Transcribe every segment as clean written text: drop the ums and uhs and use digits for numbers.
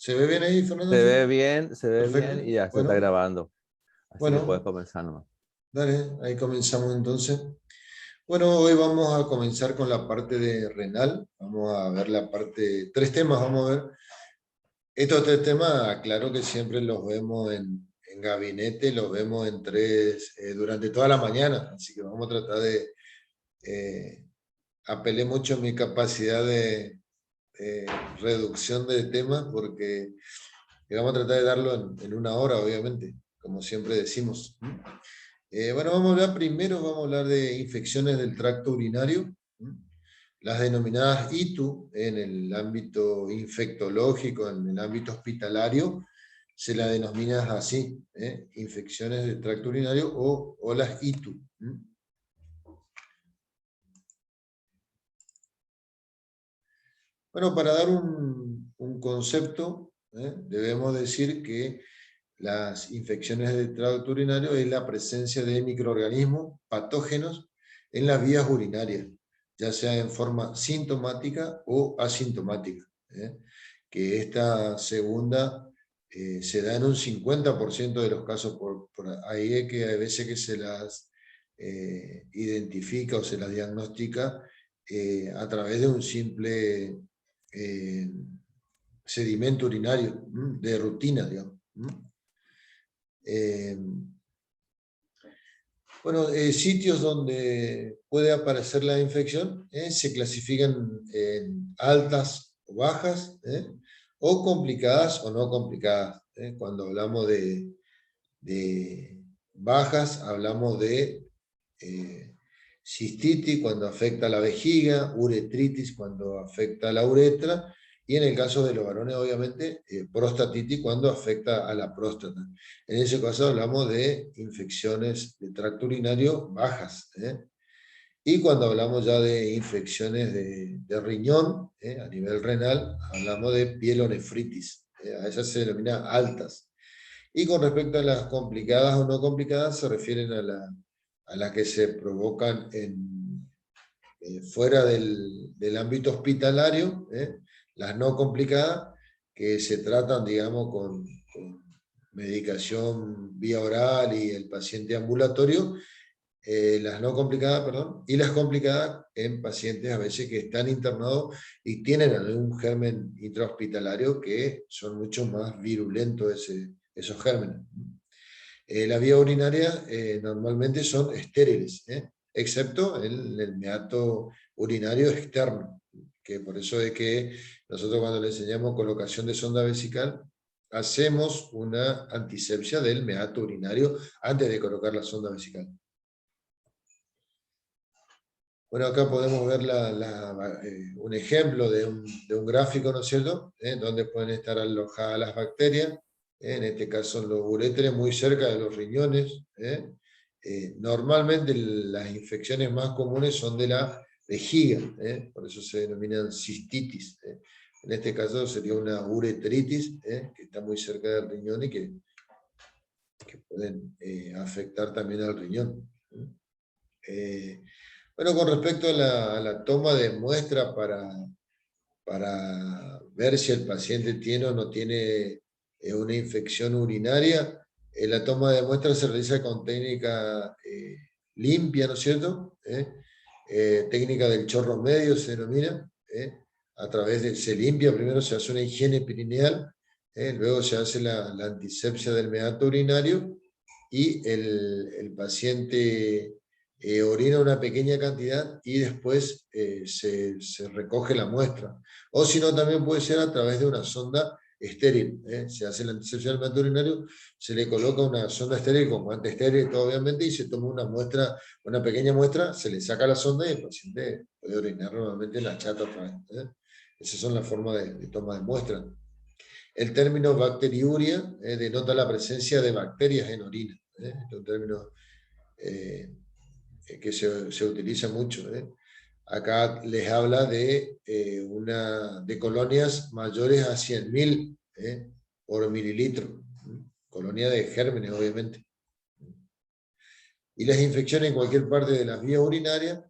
¿Se ve bien ahí, Fernando? ¿Sí? Se ve bien y Perfecto. ya se está Bueno, grabando. Así que puedes bueno, comenzar nomás. dale, ahí comenzamos entonces. Bueno, hoy vamos a comenzar con la parte de renal. Vamos a ver la parte, tres temas vamos a ver. Estos tres temas, claro que siempre los vemos en gabinete, los vemos en tres, durante toda la mañana. Así que vamos a tratar de, eh, apelé mucho a mi capacidad de reducción de temas porque vamos a tratar de darlo en una hora, obviamente, como siempre decimos. Bueno, vamos a hablar primero, vamos a hablar de infecciones del tracto urinario, las denominadas ITU en el ámbito infectológico, en el ámbito hospitalario, se la denomina así, infecciones del tracto urinario o las ITU. Bueno, para dar un concepto, debemos decir que las infecciones del tracto urinario es la presencia de microorganismos patógenos en las vías urinarias, ya sea en forma sintomática o asintomática. Que esta segunda se da en un 50% de los casos, por ahí es que hay veces que se las identifica o se las diagnostica a través de un simple eh, sedimento urinario, de rutina, digamos. Eh, bueno, sitios donde puede aparecer la infección se clasifican en altas o bajas, o complicadas o no complicadas. Cuando hablamos de bajas, hablamos de cistitis cuando afecta a la vejiga, uretritis cuando afecta a la uretra, y en el caso de los varones, obviamente, prostatitis cuando afecta a la próstata. En ese caso hablamos de infecciones de tracto urinario bajas. Y cuando hablamos ya de infecciones de riñón, a nivel renal, hablamos de pielonefritis. A esas se denomina altas. Y con respecto a las complicadas o no complicadas, se refieren a las que se provocan fuera del ámbito hospitalario, las no complicadas, que se tratan, digamos, con medicación vía oral y el paciente ambulatorio, las no complicadas, perdón, y las complicadas en pacientes a veces que están internados y tienen algún germen intrahospitalario que son mucho más virulentos esos gérmenes. Las vías urinarias normalmente son estériles, excepto el meato urinario externo, que por eso es que nosotros cuando le enseñamos colocación de sonda vesical, hacemos una antisepsia del meato urinario antes de colocar la sonda vesical. Bueno, acá podemos ver un ejemplo de un gráfico, ¿no es cierto?, donde pueden estar alojadas las bacterias, en este caso los uréteres muy cerca de los riñones. Normalmente las infecciones más comunes son de la vejiga, por eso se denominan cistitis. En este caso sería una uretritis, que está muy cerca del riñón y que pueden afectar también al riñón. Bueno, con respecto a la toma de muestra para ver si el paciente tiene o no tiene una infección urinaria, la toma de muestra se realiza con técnica limpia, ¿no es cierto? Técnica del chorro medio se denomina. A través de, se limpia, primero se hace una higiene perineal, luego se hace la antisepsia del meato urinario y el paciente orina una pequeña cantidad y después se recoge la muestra. O si no, también puede ser a través de una sonda estéril. Se hace la antisepsia del meato urinario, se le coloca una sonda estéril con guante estéril, obviamente, y se toma una muestra, una pequeña muestra, se le saca la sonda y el paciente puede orinar nuevamente en la chata otra vez. Esas son las formas de toma de muestra. El término bacteriuria denota la presencia de bacterias en orina. Este es un término que se utiliza mucho. Acá les habla de colonias mayores a 100.000 por mililitro. Colonia de gérmenes, obviamente. Y las infecciones en cualquier parte de las vías urinarias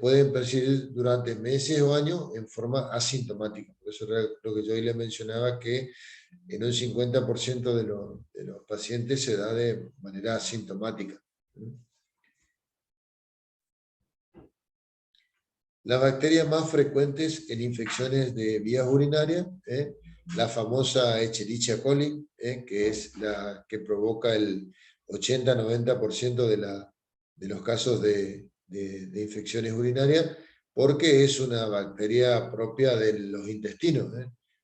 pueden persistir durante meses o años en forma asintomática. Por eso era lo que yo hoy le mencionaba, que en un 50% de los pacientes se da de manera asintomática. Las bacterias más frecuentes en infecciones de vías urinarias, la famosa Escherichia coli, que es la que provoca el 80-90% de los casos de infecciones urinarias, porque es una bacteria propia de los intestinos.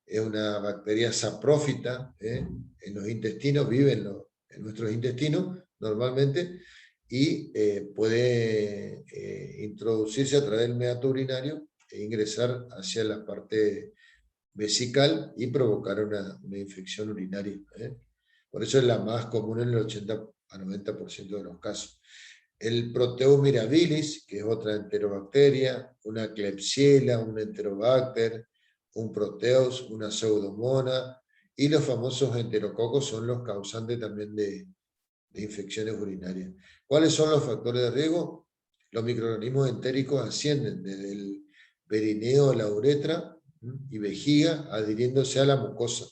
Es una bacteria saprófita, en los intestinos, vive en nuestros intestinos normalmente, y puede introducirse a través del meato urinario e ingresar hacia la parte vesical y provocar una infección urinaria. Por eso es la más común en el 80-90% de los casos. El Proteus mirabilis, que es otra enterobacteria, una Klebsiella, un Enterobacter, un Proteus, una Pseudomonas, y los famosos enterococos son los causantes también de infecciones urinarias. ¿Cuáles son los factores de riesgo? Los microorganismos entéricos ascienden desde el perineo, la uretra y vejiga, adhiriéndose a la mucosa.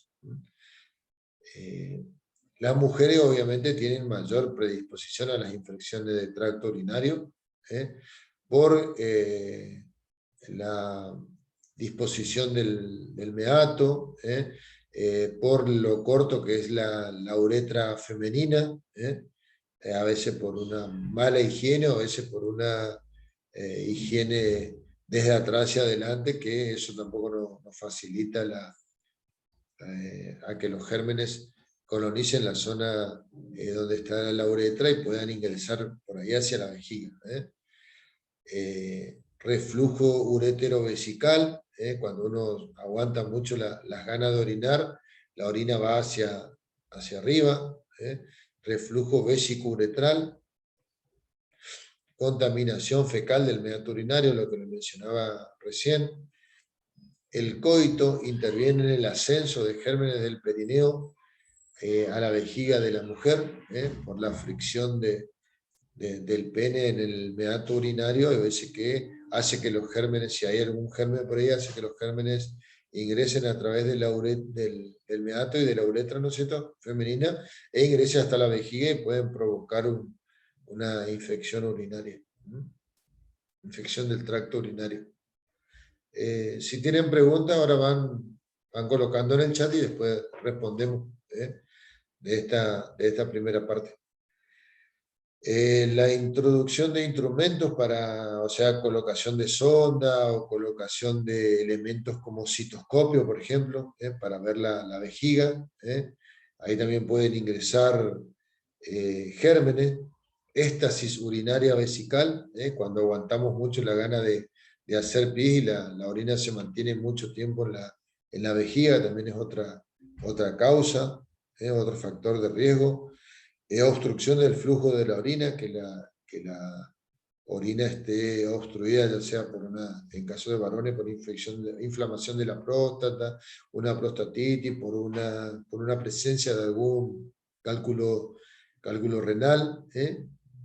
Las mujeres obviamente tienen mayor predisposición a las infecciones de tracto urinario por la disposición del meato, por lo corto que es la uretra femenina, a veces por una mala higiene o a veces por una higiene desde atrás hacia adelante, que eso tampoco nos facilita a que los gérmenes colonicen la zona donde está la uretra y puedan ingresar por ahí hacia la vejiga. Reflujo uretero-vesical, cuando uno aguanta mucho las ganas de orinar, la orina va hacia arriba. Reflujo vésico-uretral, contaminación fecal del meato urinario, lo que le mencionaba recién. El coito interviene en el ascenso de gérmenes del perineo a la vejiga de la mujer, por la fricción del pene en el meato urinario, a veces que hace que los gérmenes, si hay algún germen por ahí, hace que los gérmenes ingresen a través de del meato y de la uretra, ¿no es cierto?, femenina, e ingresen hasta la vejiga y pueden provocar una infección urinaria, infección del tracto urinario. Si tienen preguntas, ahora van colocando en el chat y después respondemos de esta primera parte. La introducción de instrumentos para, o sea, colocación de sonda o colocación de elementos como citoscopio, por ejemplo, para ver la vejiga. Ahí también pueden ingresar gérmenes. Éstasis urinaria vesical, cuando aguantamos mucho la gana de hacer pis y la orina se mantiene mucho tiempo en la vejiga, también es otra causa, otro factor de riesgo. Obstrucción del flujo de la orina, que la orina esté obstruida, ya sea en caso de varones, por inflamación de la próstata, una prostatitis, por una presencia de algún cálculo renal,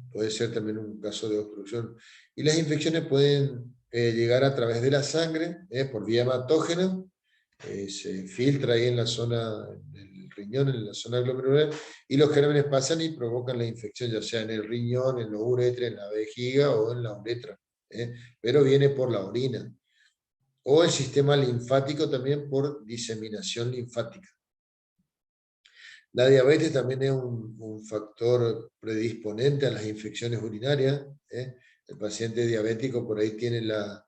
puede ser también un caso de obstrucción. Y las infecciones pueden llegar a través de la sangre, por vía hematógena, se filtra ahí en la zona del riñón, en la zona glomerular, y los gérmenes pasan y provocan la infección, ya sea en el riñón, en la uretra, en la vejiga o en la uretra, pero viene por la orina. O el sistema linfático también por diseminación linfática. La diabetes también es un factor predisponente a las infecciones urinarias. El paciente diabético por ahí tiene la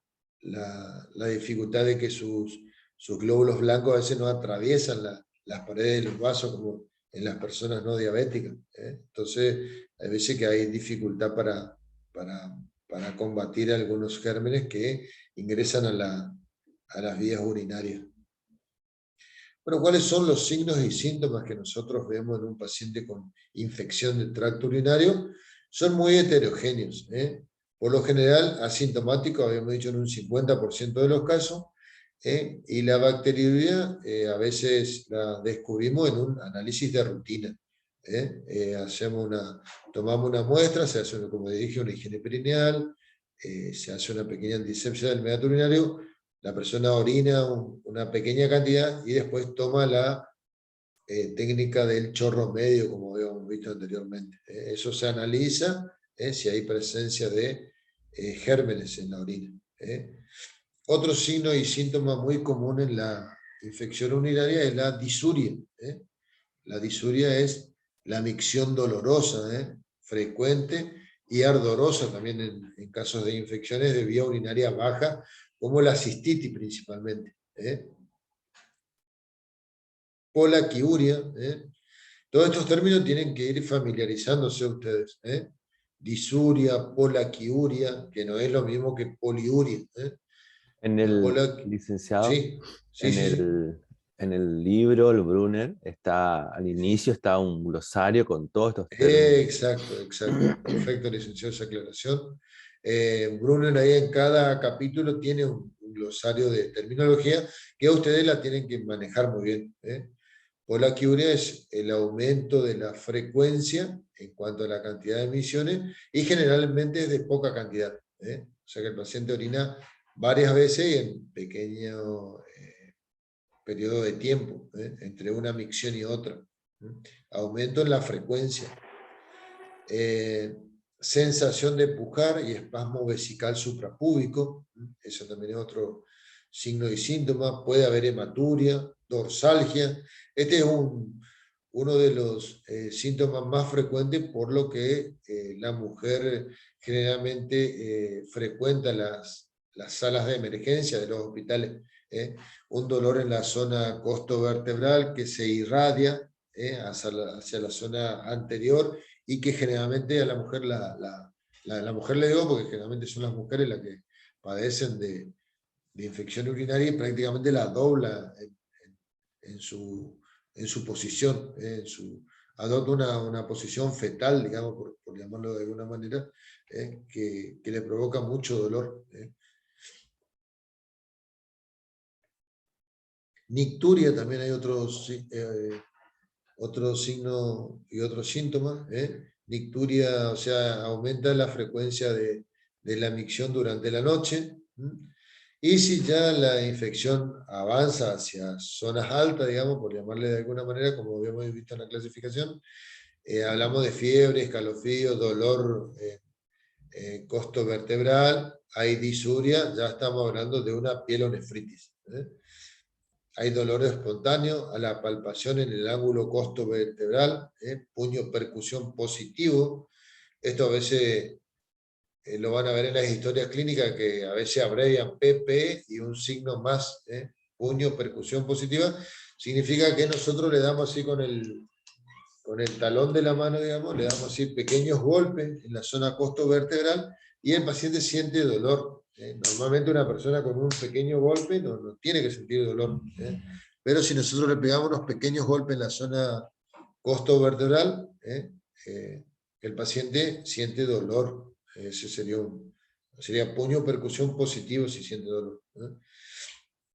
dificultad de que sus glóbulos blancos a veces no atraviesan las paredes de los vasos como en las personas no diabéticas. Entonces, hay veces que hay dificultad para combatir algunos gérmenes que ingresan a las vías urinarias. Bueno, ¿cuáles son los signos y síntomas que nosotros vemos en un paciente con infección del tracto urinario? Son muy heterogéneos. Por lo general, asintomático, habíamos dicho en un 50% de los casos, y la bacteriuria a veces la descubrimos en un análisis de rutina. Tomamos una muestra, se hace, como dije, una higiene perineal, se hace una pequeña antisepsia del meato urinario, la persona orina una pequeña cantidad y después toma la técnica del chorro medio, como habíamos visto anteriormente. Eso se analiza si hay presencia de gérmenes en la orina. Otro signo y síntoma muy común en la infección urinaria es la disuria. La disuria es la micción dolorosa, frecuente y ardorosa también en casos de infecciones de vía urinaria baja, como la cistitis principalmente. Polaquiuria. Todos estos términos tienen que ir familiarizándose ustedes. Disuria, polaquiuria, que no es lo mismo que poliuria. En el licenciado, Sí, sí, en sí, sí. en el libro, el Brunner, está, al inicio está un glosario con todos estos términos. Exacto, exacto. Perfecto, licenciado, esa aclaración. Brunner ahí en cada capítulo tiene un glosario de terminología que ustedes la tienen que manejar muy bien. Polaquiuria es el aumento de la frecuencia en cuanto a la cantidad de emisiones y generalmente es de poca cantidad. O sea que el paciente orina varias veces y en pequeño periodo de tiempo, entre una micción y otra. Aumento en la frecuencia. Sensación de pujar y espasmo vesical suprapúbico, eso también es otro signo y síntoma. Puede haber hematuria, dorsalgia. Este es uno de los síntomas más frecuentes, por lo que la mujer generalmente frecuenta las salas de emergencia de los hospitales. Un dolor en la zona costovertebral que se irradia hacia la zona anterior y que generalmente a la mujer, la mujer le digo porque generalmente son las mujeres las que padecen de infección urinaria y prácticamente la dobla en su posición, adopta una posición fetal, digamos, por llamarlo de alguna manera, que le provoca mucho dolor. Nicturia también hay otro signo y otro síntoma. Nicturia, o sea, aumenta la frecuencia de la micción durante la noche. Y si ya la infección avanza hacia zonas altas, digamos, por llamarle de alguna manera, como habíamos visto en la clasificación, hablamos de fiebre, escalofrío, dolor costovertebral, hay disuria, ya estamos hablando de una pielonefritis. Hay dolor espontáneo a la palpación en el ángulo costovertebral, puño percusión positivo. Esto a veces lo van a ver en las historias clínicas que a veces abrevian PP y un signo más, puño percusión positiva. Significa que nosotros le damos así con el talón de la mano, digamos, le damos así pequeños golpes en la zona costovertebral y el paciente siente dolor. Normalmente una persona con un pequeño golpe no tiene que sentir dolor, pero si nosotros le pegamos unos pequeños golpes en la zona costovertebral, el paciente siente dolor. Ese sería puño percusión positivo si siente dolor.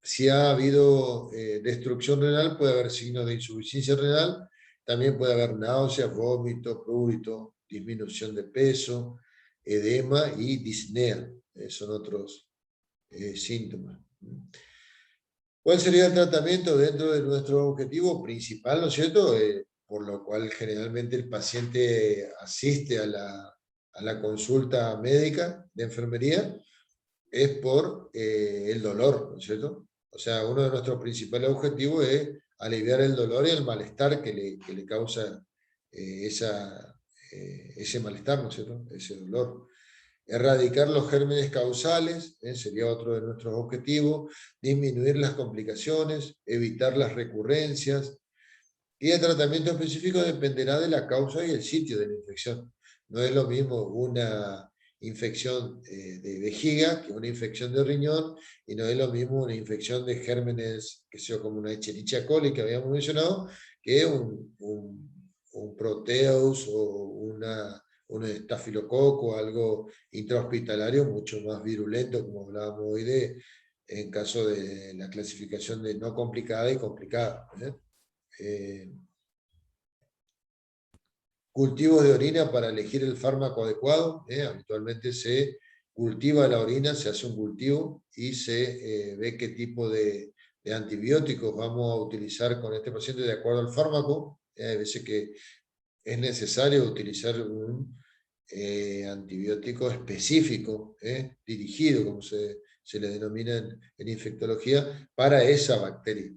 Si ha habido destrucción renal, puede haber signos de insuficiencia renal, también puede haber náuseas, vómito, prurito, disminución de peso, edema y disnea. Son otros síntomas. ¿Cuál sería el tratamiento dentro de nuestro objetivo principal, no es cierto? Por lo cual generalmente el paciente asiste a la consulta médica de enfermería, es por el dolor, ¿no es cierto? O sea, uno de nuestros principales objetivos es aliviar el dolor y el malestar que le causa ese malestar, ¿no es cierto? Ese dolor. Erradicar los gérmenes causales, sería otro de nuestros objetivos, disminuir las complicaciones, evitar las recurrencias, y el tratamiento específico dependerá de la causa y el sitio de la infección. No es lo mismo una infección de vejiga que una infección de riñón, y no es lo mismo una infección de gérmenes, que sea como una Escherichia coli que habíamos mencionado, que un proteus o un estafilococo, algo intrahospitalario mucho más virulento, como hablábamos hoy en caso de la clasificación de no complicada y complicada. Eh, Cultivos de orina para elegir el fármaco adecuado. Habitualmente se cultiva la orina, se hace un cultivo y se ve qué tipo de antibióticos vamos a utilizar con este paciente de acuerdo al fármaco. Hay veces que es necesario utilizar un antibiótico específico, dirigido, como se le denomina en infectología, para esa bacteria.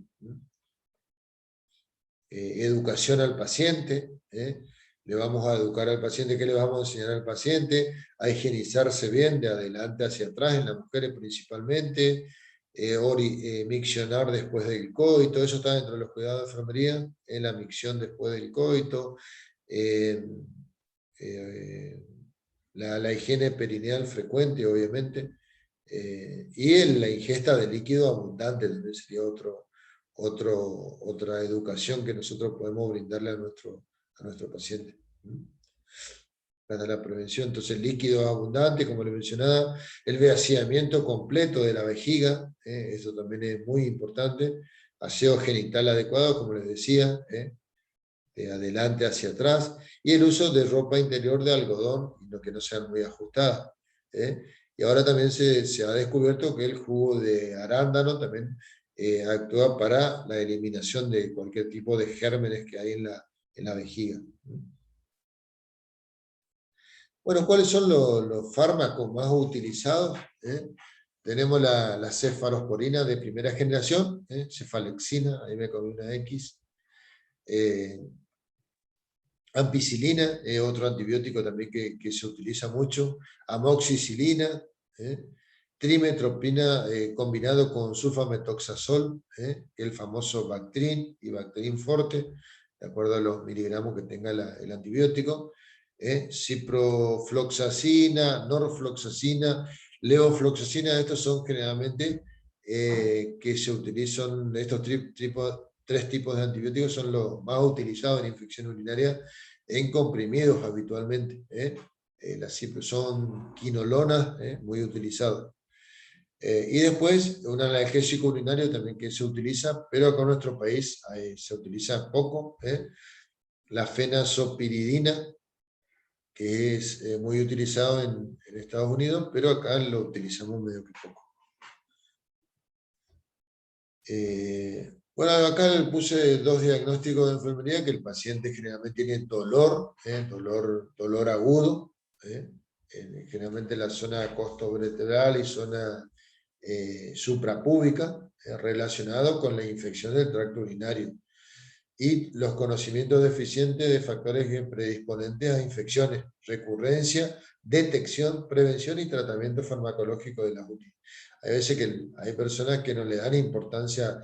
Educación al paciente, le vamos a educar al paciente, ¿qué le vamos a enseñar al paciente? A higienizarse bien de adelante hacia atrás, en las mujeres principalmente, miccionar después del coito, eso está dentro de los cuidados de enfermería, en la micción después del coito, eh, la higiene perineal frecuente, obviamente, y la ingesta de líquido abundante también sería otra educación que nosotros podemos brindarle a nuestro paciente. Para la prevención, entonces líquido abundante, como le mencionaba, el vaciamiento completo de la vejiga, eso también es muy importante, aseo genital adecuado, como les decía, de adelante hacia atrás, y el uso de ropa interior de algodón, y no que no sean muy ajustadas. Y ahora también se ha descubierto que el jugo de arándano también actúa para la eliminación de cualquier tipo de gérmenes que hay en la vejiga. Bueno, ¿cuáles son los fármacos más utilizados? Tenemos la cefalosporina de primera generación, cefalexina, ahí me comí una X. Ampicilina es otro antibiótico también que se utiliza mucho. Amoxicilina, trimetoprim combinado con sulfametoxazol, el famoso Bactrim y Bactrim Forte, de acuerdo a los miligramos que tenga el antibiótico. Ciprofloxacina, norfloxacina, levofloxacina, estos son generalmente que se utilizan, estos tres tipos de antibióticos son los más utilizados en infección urinaria en comprimidos habitualmente. Son quinolonas, muy utilizadas. Y después un analgésico urinario también que se utiliza, pero acá en nuestro país se utiliza poco, la fenazopiridina, que es muy utilizado en Estados Unidos, pero acá lo utilizamos medio que poco. Bueno, acá le puse 2 diagnósticos de enfermería, que el paciente generalmente tiene dolor, dolor agudo, generalmente la zona costovertebral y zona suprapúbica, relacionado con la infección del tracto urinario. Y los conocimientos deficientes de factores predisponentes a infecciones, recurrencia, detección, prevención y tratamiento farmacológico de las UTI. Hay veces que hay personas que no le dan importancia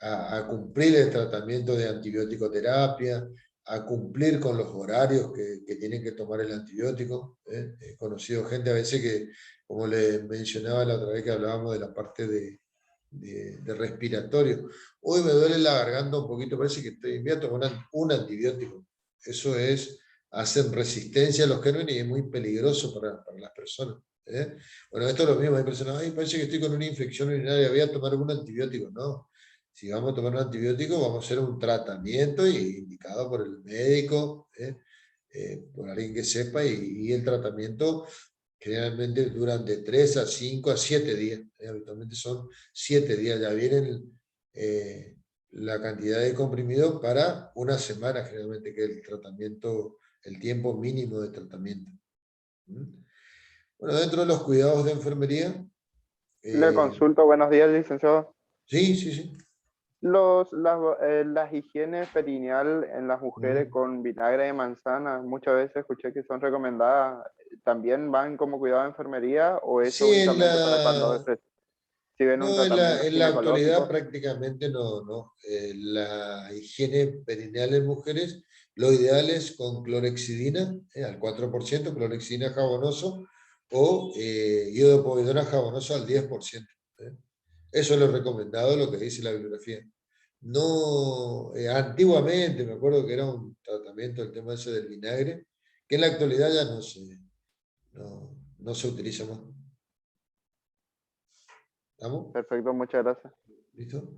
a cumplir el tratamiento de antibiótico-terapia, a cumplir con los horarios que tienen que tomar el antibiótico. He conocido gente a veces que, como le mencionaba la otra vez que hablábamos de la parte de respiratorio, hoy me duele la garganta un poquito, parece que voy a tomar un antibiótico. Eso hacen resistencia a los gérmenes y es muy peligroso para las personas. Bueno, esto es lo mismo, hay personas, ay, parece que estoy con una infección urinaria, voy a tomar un antibiótico. No, si vamos a tomar un antibiótico, vamos a hacer un tratamiento indicado por el médico, por alguien que sepa, y el tratamiento generalmente duran de 3 a 5 a 7 días. Habitualmente son 7 días, ya vienen la cantidad de comprimidos para una semana, generalmente, que es el tratamiento, el tiempo mínimo de tratamiento. Bueno, dentro de los cuidados de enfermería. Le consulto, buenos días, licenciado. Sí, sí, sí. Las higienes perineal en las mujeres con vinagre de manzana, muchas veces escuché que son recomendadas, ¿también van como cuidado de enfermería o eso Sí, únicamente para cuando reciben un no, tratamiento en la actualidad ginecológico? prácticamente no. La higiene perineal en mujeres, lo ideal es con clorexidina, al 4%, clorexidina jabonoso, o iodopovidona jabonoso al 10%. Eso es lo recomendado, lo que dice la bibliografía. No, antiguamente me acuerdo que era un tratamiento, el tema ese del vinagre, que en la actualidad ya no se utiliza más. ¿Estamos? Perfecto, muchas gracias. ¿Listo?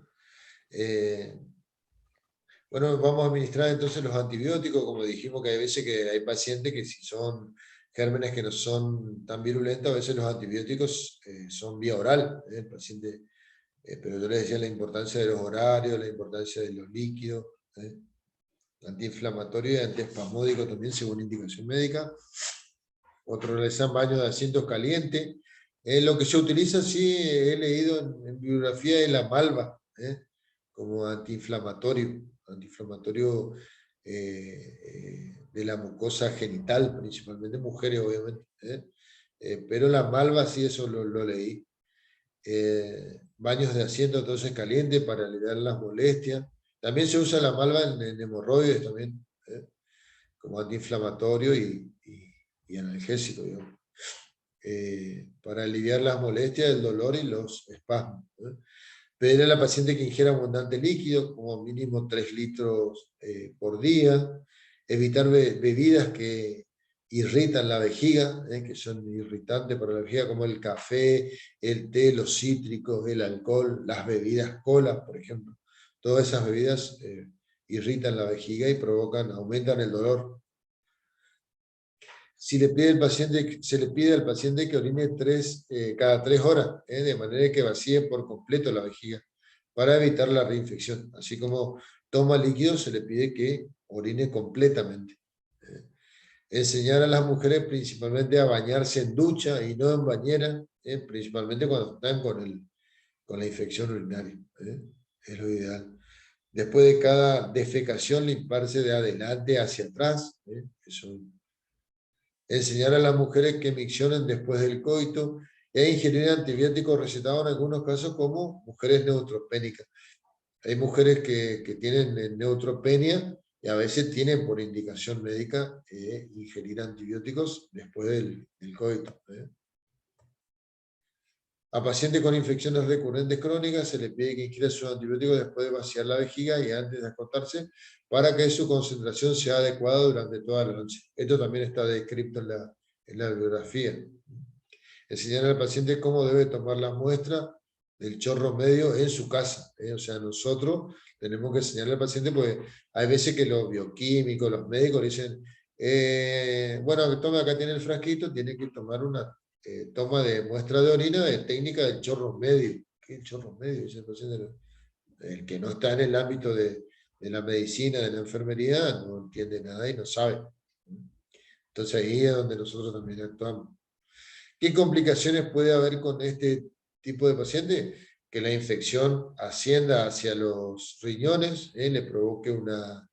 Bueno, vamos a administrar entonces los antibióticos, como dijimos que hay veces que hay pacientes que si son gérmenes que no son tan virulentos, a veces los antibióticos son vía oral, el paciente, pero yo les decía la importancia de los horarios, la importancia de los líquidos, antiinflamatorio y antiespasmódico también según indicación médica. Otro realizan baños de asientos calientes. Lo que se utiliza, sí, he leído en bibliografía, es la malva, como antiinflamatorio de la mucosa genital, principalmente mujeres, obviamente. Pero la malva, sí, eso lo leí. Baños de asiento entonces caliente para aliviar las molestias. También se usa la malva en hemorroides también, como antiinflamatorio y analgésico, digamos. Para aliviar las molestias, el dolor y los espasmos. Pedir a la paciente que ingiera abundante líquido, como mínimo 3 litros por día. Evitar bebidas que irritan la vejiga, que son irritantes para la vejiga, como el café, el té, los cítricos, el alcohol, las bebidas cola, por ejemplo. Todas esas bebidas irritan la vejiga y aumentan el dolor. Si le pide se le pide al paciente que orine cada 3 horas, de manera que vacíe por completo la vejiga, para evitar la reinfección. Así como toma líquido, se le pide que orine completamente. Enseñar a las mujeres principalmente a bañarse en ducha y no en bañera, principalmente cuando están con la infección urinaria. Es lo ideal. Después de cada defecación, limpiarse de adelante hacia atrás. Enseñar a las mujeres que miccionen después del coito e ingerir antibióticos recetados en algunos casos como mujeres neutropénicas. Hay mujeres que tienen neutropenia y a veces tienen por indicación médica ingerir antibióticos después del coito. A pacientes con infecciones recurrentes crónicas se les pide que ingiera sus antibióticos después de vaciar la vejiga y antes de acostarse para que su concentración sea adecuada durante toda la noche. Esto también está descrito en la bibliografía. Enseñar al paciente cómo debe tomar las muestras del chorro medio en su casa. O sea, nosotros tenemos que enseñarle al paciente, porque hay veces que los bioquímicos, los médicos le dicen, bueno, toma, acá tiene el frasquito, tiene que tomar una toma de muestra de orina de técnica del chorro medio. ¿Qué es el chorro medio? Dice el paciente. El que no está en el ámbito de la medicina, de la enfermería, no entiende nada y no sabe. Entonces ahí es donde nosotros también actuamos. ¿Qué complicaciones puede haber con este tipo de paciente? Que la infección ascienda hacia los riñones, le provoque una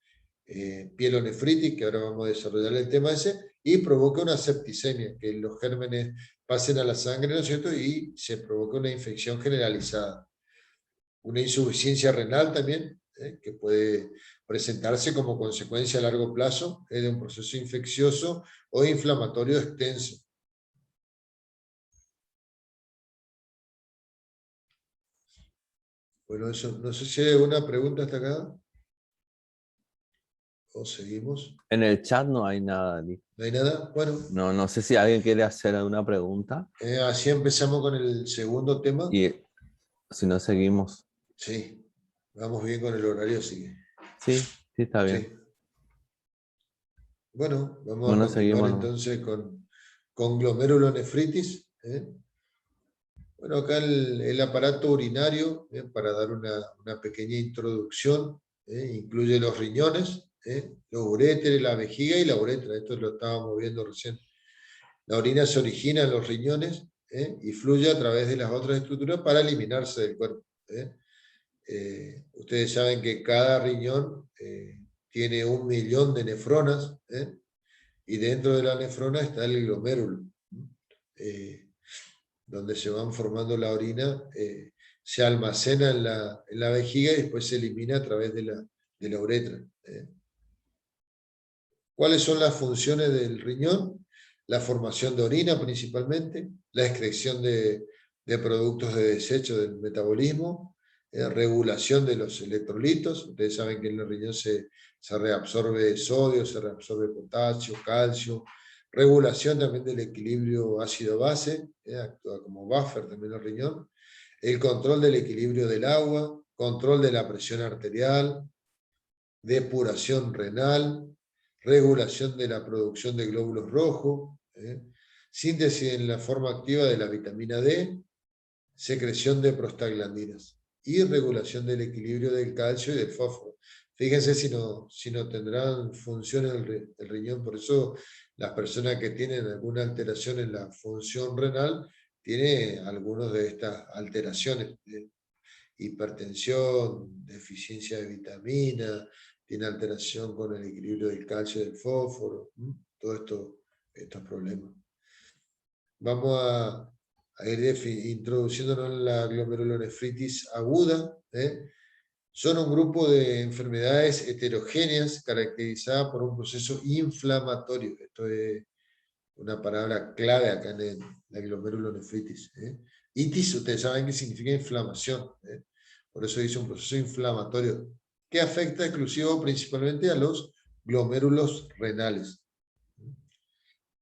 pielonefritis, que ahora vamos a desarrollar el tema ese, y provoque una septicemia, que los gérmenes pasen a la sangre, ¿no es cierto? Y se provoque una infección generalizada. Una insuficiencia renal también, que puede presentarse como consecuencia a largo plazo de un proceso infeccioso o inflamatorio extenso. Bueno, eso, no sé si hay alguna pregunta hasta acá. ¿O seguimos? En el chat no hay nada, Nick. ¿No hay nada? Bueno. No sé si alguien quiere hacer alguna pregunta. Así empezamos con el segundo tema. Y si no, seguimos. Sí, vamos bien con el horario, sigue. Sí, está bien. Sí. Bueno, vamos a continuar seguimos, entonces con glomerulonefritis. Bueno, acá el aparato urinario, para dar una pequeña introducción, incluye los riñones, los uréteres, la vejiga y la uretra. Esto lo estábamos viendo recién. La orina se origina en los riñones y fluye a través de las otras estructuras para eliminarse del cuerpo. Ustedes saben que cada riñón tiene 1 millón de nefronas, y dentro de la nefrona está el glomérulo, donde se van formando la orina, se almacena en la vejiga y después se elimina a través de la uretra. ¿Cuáles son las funciones del riñón? La formación de orina principalmente, la excreción de productos de desecho del metabolismo, regulación de los electrolitos. Ustedes saben que en el riñón se reabsorbe sodio, se reabsorbe potasio, calcio, regulación también del equilibrio ácido-base, actúa como buffer también el riñón, el control del equilibrio del agua, control de la presión arterial, depuración renal, regulación de la producción de glóbulos rojos, Síntesis en la forma activa de la vitamina D, secreción de prostaglandinas y regulación del equilibrio del calcio y del fósforo. Fíjense si no tendrán función el riñón, por eso las personas que tienen alguna alteración en la función renal tienen algunas de estas alteraciones, hipertensión, deficiencia de vitamina, tiene alteración con el equilibrio del calcio y del fósforo, todos estos problemas. Vamos a ir introduciéndonos en la glomerulonefritis aguda. Son un grupo de enfermedades heterogéneas caracterizadas por un proceso inflamatorio. Esto es una palabra clave acá en la glomerulonefritis. Itis, ustedes saben que significa inflamación. Por eso dice un proceso inflamatorio que afecta principalmente a los glomérulos renales.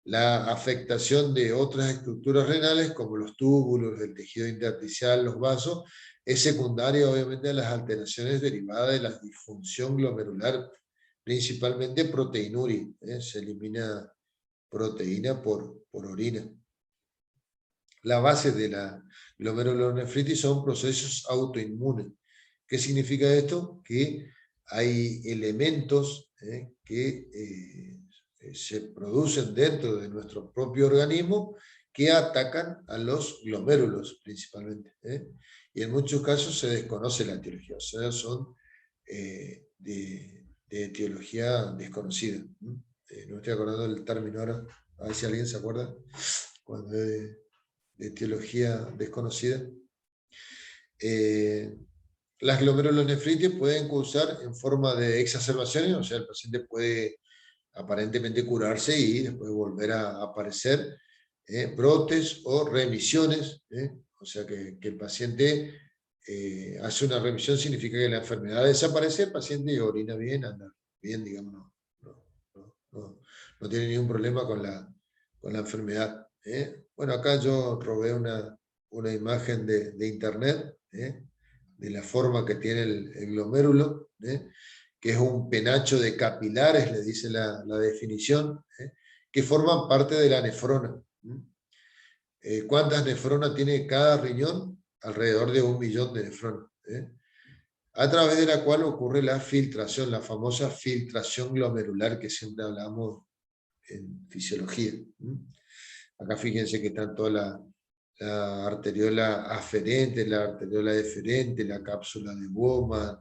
La afectación de otras estructuras renales, como los túbulos, el tejido intersticial, los vasos, es secundaria obviamente a las alteraciones derivadas de la disfunción glomerular, principalmente proteinuria. Se elimina proteína por orina. La base de la glomerulonefritis son procesos autoinmunes. ¿Qué significa esto? Que hay elementos que se producen dentro de nuestro propio organismo que atacan a los glomérulos principalmente. Y en muchos casos se desconoce la etiología, o sea, son de etiología desconocida. No estoy acordando del término ahora, a ver si alguien se acuerda, cuando es de etiología desconocida. Las glomerulonefritis pueden causar en forma de exacerbaciones, o sea, el paciente puede aparentemente curarse y después volver a aparecer, brotes o remisiones, o sea que el paciente hace una remisión, significa que la enfermedad desaparece, el paciente orina bien, anda bien, digamos, no tiene ningún problema con la enfermedad. Bueno, acá yo robé una imagen de internet, de la forma que tiene el glomérulo, que es un penacho de capilares, le dice la definición, que forman parte de la nefrona. ¿Cuántas nefronas tiene cada riñón? Alrededor de 1 millón de nefronas. A través de la cual ocurre la filtración, la famosa filtración glomerular que siempre hablamos en fisiología. Acá fíjense que están toda la arteriola aferente, la arteriola deferente, la cápsula de Bowman,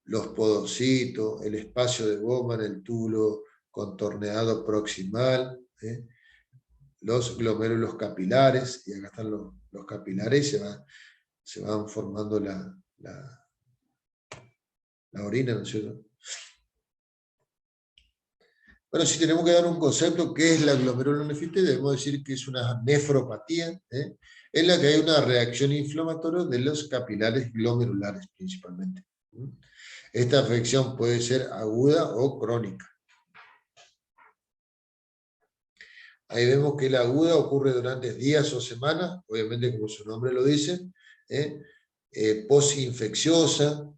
los podocitos, el espacio de Bowman, el túbulo contorneado proximal, los glomérulos capilares, y acá están los capilares, y se van formando la orina, ¿no es cierto? Bueno, si tenemos que dar un concepto, ¿qué es la glomerulonefritis? Debemos decir que es una nefropatía, en la que hay una reacción inflamatoria de los capilares glomerulares principalmente. Esta afección puede ser aguda o crónica. Ahí vemos que la aguda ocurre durante días o semanas, obviamente como su nombre lo dice, posinfecciosa,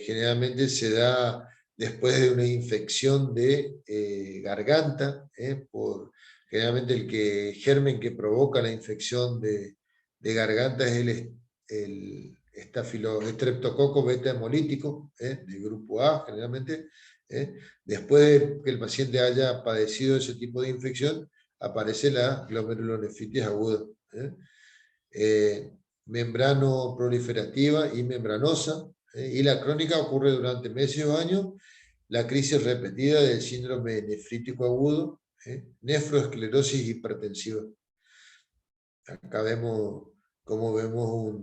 generalmente se da después de una infección de garganta, generalmente el germen que provoca la infección de garganta es el estreptococo beta hemolítico, del grupo A generalmente. Después de que el paciente haya padecido ese tipo de infección, aparece la glomerulonefritis aguda. Membrano proliferativa y membranosa, y la crónica ocurre durante meses o años. La crisis repetida del síndrome nefrítico agudo, nefroesclerosis hipertensiva. Acá vemos cómo vemos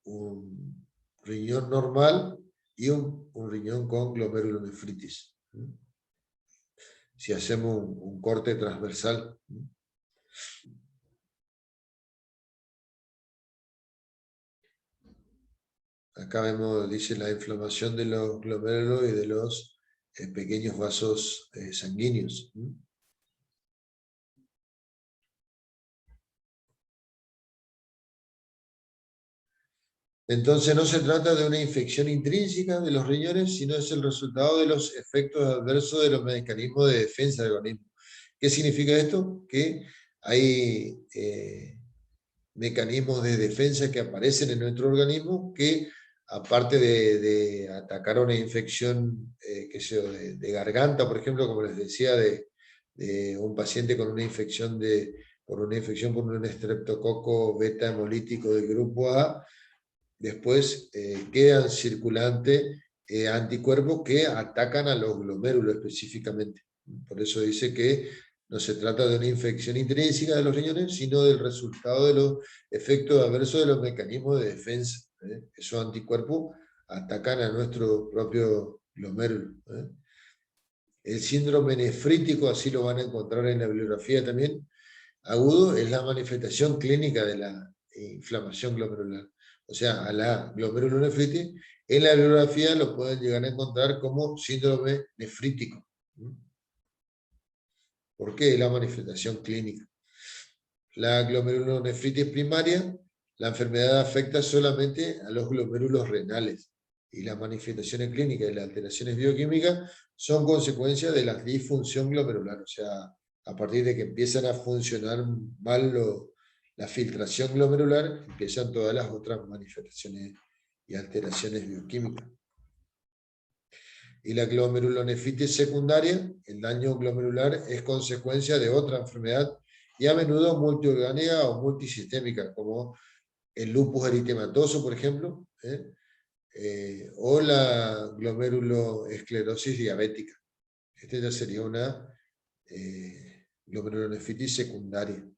un riñón normal y un riñón con glomerulonefritis. Si hacemos un corte transversal. Acá vemos, dice, la inflamación de los glomérulos y de los pequeños vasos sanguíneos. Entonces no se trata de una infección intrínseca de los riñones, sino es el resultado de los efectos adversos de los mecanismos de defensa del organismo. ¿Qué significa esto? Que hay mecanismos de defensa que aparecen en nuestro organismo que, aparte de atacar una infección de garganta, por ejemplo, como les decía, de un paciente con una infección por un estreptococo beta hemolítico del grupo A, después quedan circulantes anticuerpos que atacan a los glomérulos específicamente. Por eso dice que no se trata de una infección intrínseca de los riñones, sino del resultado de los efectos adversos de los mecanismos de defensa. Esos anticuerpos atacan a nuestro propio glomérulo. El síndrome nefrítico, así lo van a encontrar en la bibliografía también, agudo, es la manifestación clínica de la inflamación glomerular. O sea, a la glomerulonefritis, en la bibliografía lo pueden llegar a encontrar como síndrome nefrítico. ¿Por qué? Es la manifestación clínica. La glomerulonefritis primaria, la enfermedad afecta solamente a los glomérulos renales y las manifestaciones clínicas y las alteraciones bioquímicas son consecuencia de la disfunción glomerular. O sea, a partir de que empiezan a funcionar mal la filtración glomerular, empiezan todas las otras manifestaciones y alteraciones bioquímicas. Y la glomerulonefritis secundaria, el daño glomerular, es consecuencia de otra enfermedad y a menudo multiorgánica o multisistémica, como el lupus eritematoso, por ejemplo, o la glomeruloesclerosis diabética. Esta ya sería una glomerulonefritis secundaria.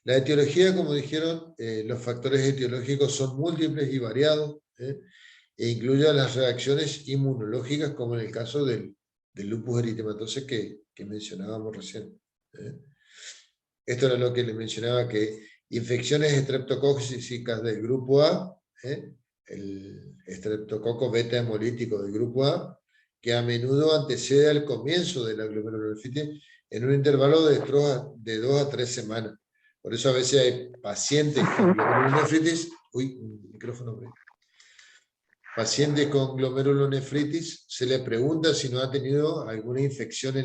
La etiología, como dijeron, los factores etiológicos son múltiples y variados, e incluyen las reacciones inmunológicas, como en el caso del lupus eritematoso que mencionábamos recién. Esto era lo que le mencionaba, que infecciones estreptocócicas del grupo A, el estreptococo beta hemolítico del grupo A, que a menudo antecede al comienzo de la glomerulonefritis en un intervalo de 2 a 3 semanas. Por eso a veces hay pacientes con glomerulonefritis, pacientes con glomerulonefritis, se le pregunta si no ha tenido alguna infección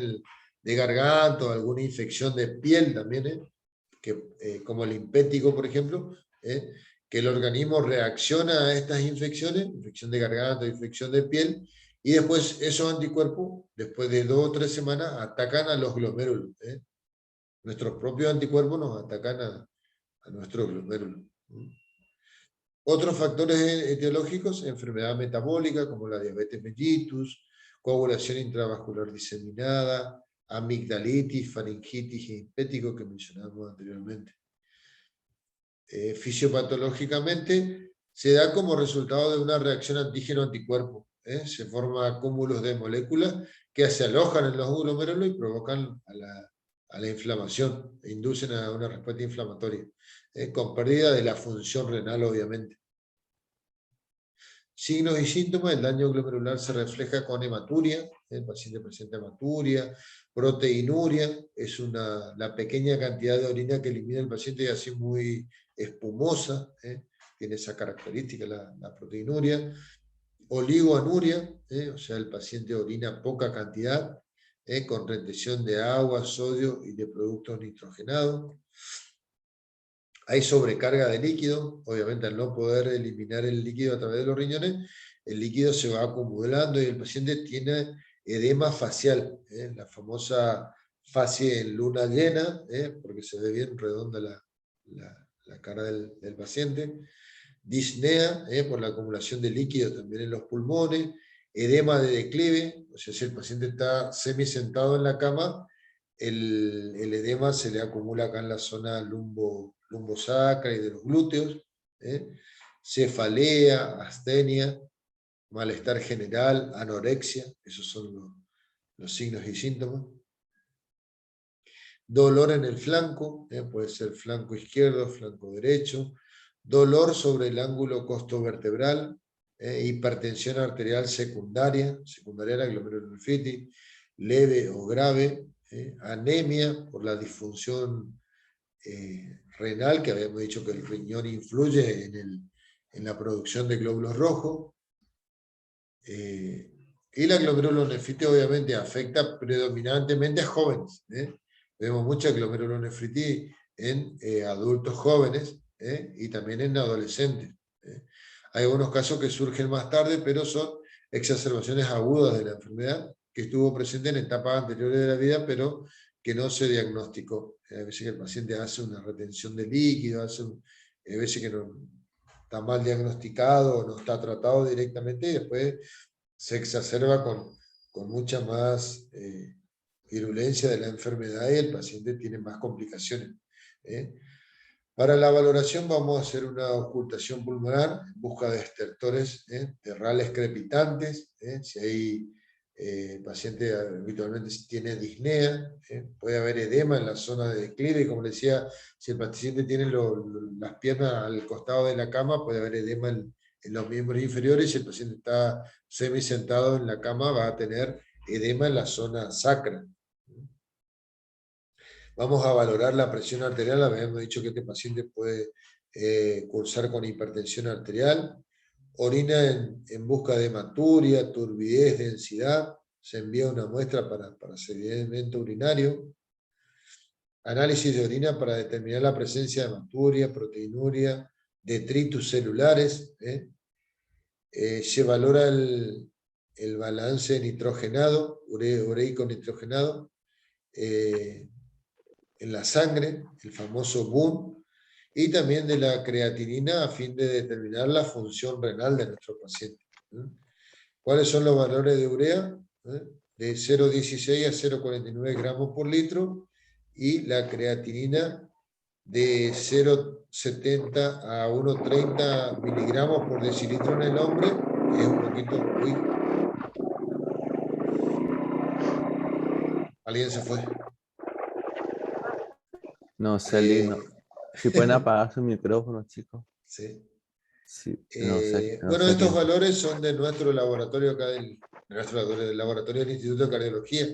de garganta o alguna infección de piel también, como el impético, por ejemplo, que el organismo reacciona a estas infecciones, infección de garganta, infección de piel, y después esos anticuerpos, después de 2 o 3 semanas, atacan a los glomérulos. Nuestros propios anticuerpos nos atacan a nuestros glomérulos. Otros factores etiológicos, enfermedad metabólica como la diabetes mellitus, coagulación intravascular diseminada, amigdalitis, faringitis e impético que mencionamos anteriormente. Fisiopatológicamente se da como resultado de una reacción antígeno-anticuerpo. Se forman cúmulos de moléculas que se alojan en los glomérulos y provocan a la inflamación, e inducen a una respuesta inflamatoria, con pérdida de la función renal, obviamente. Signos y síntomas: el daño glomerular se refleja con hematuria, el paciente presenta hematuria, proteinuria, es la pequeña cantidad de orina que elimina el paciente y así muy espumosa, tiene esa característica la proteinuria, oligoanuria, o sea, el paciente orina poca cantidad, con retención de agua, sodio y de productos nitrogenados. Hay sobrecarga de líquido, obviamente al no poder eliminar el líquido a través de los riñones, el líquido se va acumulando y el paciente tiene edema facial, la famosa facie en luna llena, porque se ve bien redonda la cara del paciente. Disnea, por la acumulación de líquido también en los pulmones. Edema de declive, o sea, si el paciente está semisentado en la cama, el edema se le acumula acá en la zona lumbosacra y de los glúteos. Cefalea, astenia, malestar general, anorexia, esos son los signos y síntomas. Dolor en el flanco, puede ser flanco izquierdo, flanco derecho. Dolor sobre el ángulo costovertebral, hipertensión arterial secundaria a la glomerulonefritis, leve o grave, anemia por la disfunción renal, que habíamos dicho que el riñón influye en la producción de glóbulos rojos, Y la glomerulonefritis obviamente afecta predominantemente a jóvenes. Vemos mucha glomerulonefritis en adultos jóvenes y también en adolescentes. Hay algunos casos que surgen más tarde, pero son exacerbaciones agudas de la enfermedad que estuvo presente en etapas anteriores de la vida, pero que no se diagnosticó. A veces que el paciente hace una retención de líquido, a veces que no, está mal diagnosticado o no está tratado directamente y después se exacerba con mucha más virulencia de la enfermedad y el paciente tiene más complicaciones. Para la valoración vamos a hacer una ocultación pulmonar en busca de estertores terrales crepitantes. Si hay paciente habitualmente tiene disnea, puede haber edema en la zona de declive, como les decía, si el paciente tiene las piernas al costado de la cama, puede haber edema en los miembros inferiores. Si el paciente está semisentado en la cama, va a tener edema en la zona sacra. Vamos a valorar la presión arterial. Habíamos dicho que este paciente puede cursar con hipertensión arterial. Orina en busca de hematuria, turbidez, densidad. Se envía una muestra para sedimento urinario. Análisis de orina para determinar la presencia de hematuria, proteinuria, detritus celulares. Se valora el balance nitrogenado, ureico nitrogenado, en la sangre, el famoso BUN, y también de la creatinina a fin de determinar la función renal de nuestro paciente. ¿Cuáles son los valores de urea? De 0,16 a 0,49 gramos por litro, y la creatinina de 0,70 a 1,30 miligramos por decilitro en el hombre, que es un poquito... Uy. Alguien se fue. No, Celi, no. Si pueden apagar su micrófono, chicos. Sí. Sí, no sé, no Bueno, sé estos quién. valores son de nuestro laboratorio acá, del laboratorio del Instituto de Cardiología,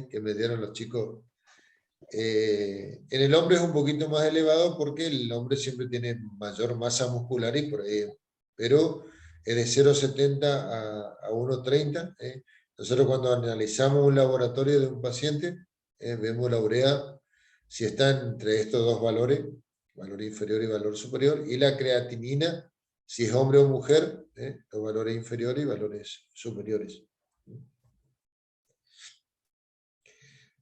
que me dieron los chicos. En el hombre es un poquito más elevado porque el hombre siempre tiene mayor masa muscular y por ahí, pero es de 0,70 a 1,30. Nosotros cuando analizamos un laboratorio de un paciente, vemos la urea, si está entre estos dos valores, valor inferior y valor superior, y la creatinina, si es hombre o mujer, los valores inferiores y valores superiores.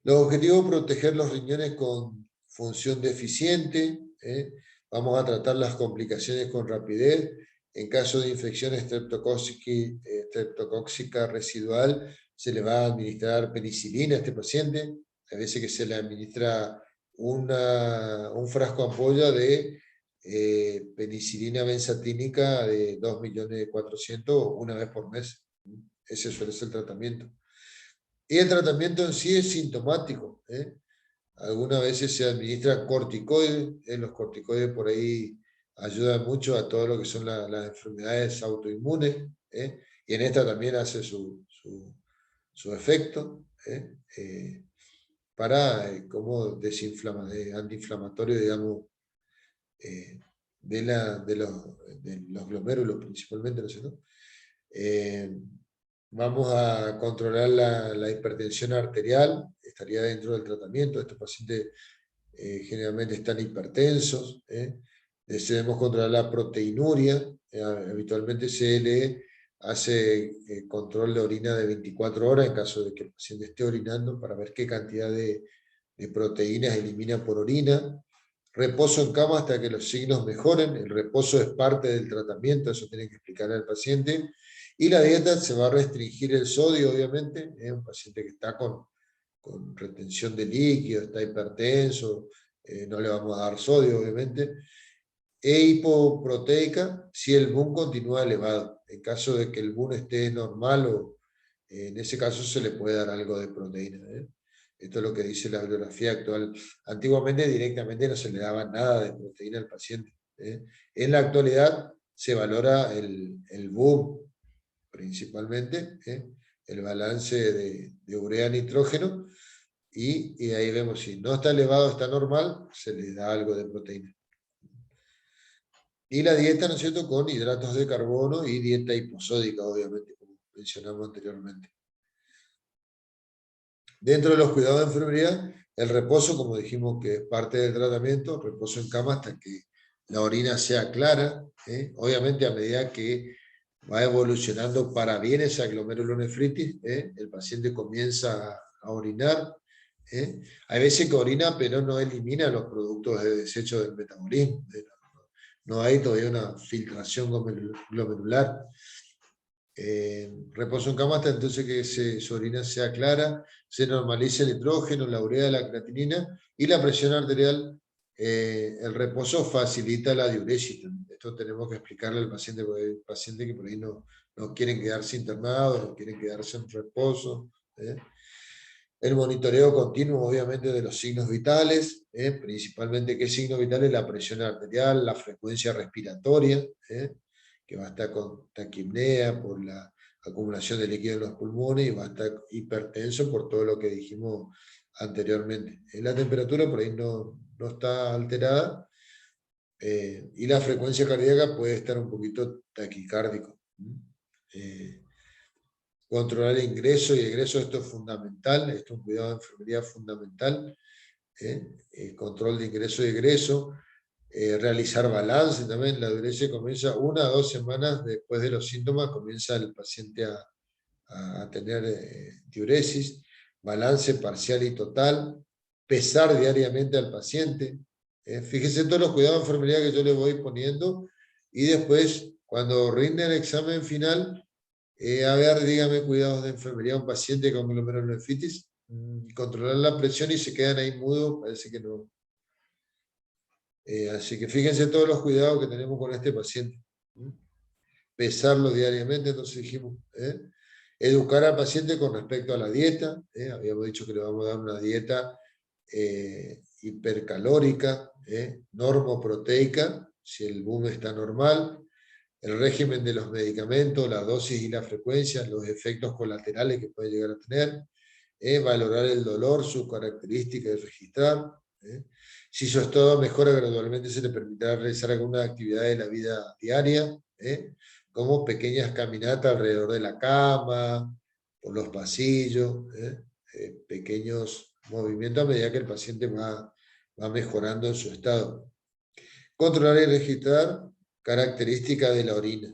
Los objetivos: proteger los riñones con función deficiente. Vamos a tratar las complicaciones con rapidez. En caso de infección estreptocóxica residual, se le va a administrar penicilina a este paciente. A veces que se le administra un frasco ampolla de penicilina benzatínica de 2.400.000 una vez por mes. Ese suele ser el tratamiento. Y el tratamiento en sí es sintomático. Algunas veces se administra corticoides. Los corticoides por ahí ayudan mucho a todo lo que son las enfermedades autoinmunes. Y en esta también hace su efecto para como antiinflamatorio, digamos, de los glomérulos principalmente, ¿no es cierto? Vamos a controlar la hipertensión arterial, estaría dentro del tratamiento. Estos pacientes generalmente están hipertensos. Debemos controlar la proteinuria. Habitualmente se le hace control de orina de 24 horas en caso de que el paciente esté orinando para ver qué cantidad de proteínas elimina por orina. Reposo en cama hasta que los signos mejoren. El reposo es parte del tratamiento, eso tiene que explicar al paciente. Y la dieta: se va a restringir el sodio, obviamente. Un paciente que está con retención de líquido, está hipertenso, no le vamos a dar sodio, obviamente. E hipoproteica si el BUN continúa elevado. En caso de que el BUN esté normal, en ese caso se le puede dar algo de proteína. Esto es lo que dice la bibliografía actual. Antiguamente directamente no se le daba nada de proteína al paciente. En la actualidad se valora el BUN principalmente, el balance de urea-nitrógeno, y ahí vemos si no está elevado, está normal, se le da algo de proteína. Y la dieta, ¿no es cierto?, con hidratos de carbono y dieta hiposódica, obviamente, como mencionamos anteriormente. Dentro de los cuidados de enfermería, el reposo, como dijimos que es parte del tratamiento, reposo en cama hasta que la orina sea clara, ¿eh? Obviamente a medida que va evolucionando para bien esa glomerulonefritis, ¿eh? El paciente comienza a orinar, ¿eh? Hay veces que orina, pero no elimina los productos de desecho del metabolismo. No hay todavía una filtración glomerular. Reposo en cama hasta entonces que su orina sea clara, se normalice el nitrógeno, la urea, la creatinina y la presión arterial. El reposo facilita la diuresis. Esto tenemos que explicarle al paciente, porque hay pacientes que por ahí no quieren quedarse internados, no quieren quedarse en reposo. El monitoreo continuo, obviamente, de los signos vitales, principalmente qué signos vitales, la presión arterial, la frecuencia respiratoria, que va a estar con taquipnea por la acumulación de líquido en los pulmones y va a estar hipertenso por todo lo que dijimos anteriormente. La temperatura por ahí no está alterada y la frecuencia cardíaca puede estar un poquito taquicárdico. Controlar el ingreso y egreso, esto es fundamental, esto es un cuidado de enfermería fundamental, el control de ingreso y egreso, realizar balance también, la diuresis comienza 1 a 2 semanas después de los síntomas, comienza el paciente a tener diuresis, balance parcial y total, pesar diariamente al paciente, fíjese todos los cuidados de enfermería que yo le voy poniendo y después cuando rinde el examen final, a ver, dígame cuidados de enfermería a un paciente con glomerulonefritis, controlar la presión y se quedan ahí mudos, parece que no. Así que fíjense todos los cuidados que tenemos con este paciente. Pesarlo diariamente, entonces dijimos, educar al paciente con respecto a la dieta, habíamos dicho que le vamos a dar una dieta hipercalórica, normoproteica, si el boom está normal, el régimen de los medicamentos, la dosis y la frecuencia, los efectos colaterales que puede llegar a tener, valorar el dolor, sus características y registrar. Si su estado mejora gradualmente, se le permitirá realizar alguna actividad de la vida diaria, como pequeñas caminatas alrededor de la cama, por los pasillos, pequeños movimientos a medida que el paciente va mejorando en su estado. Controlar y registrar características de la orina.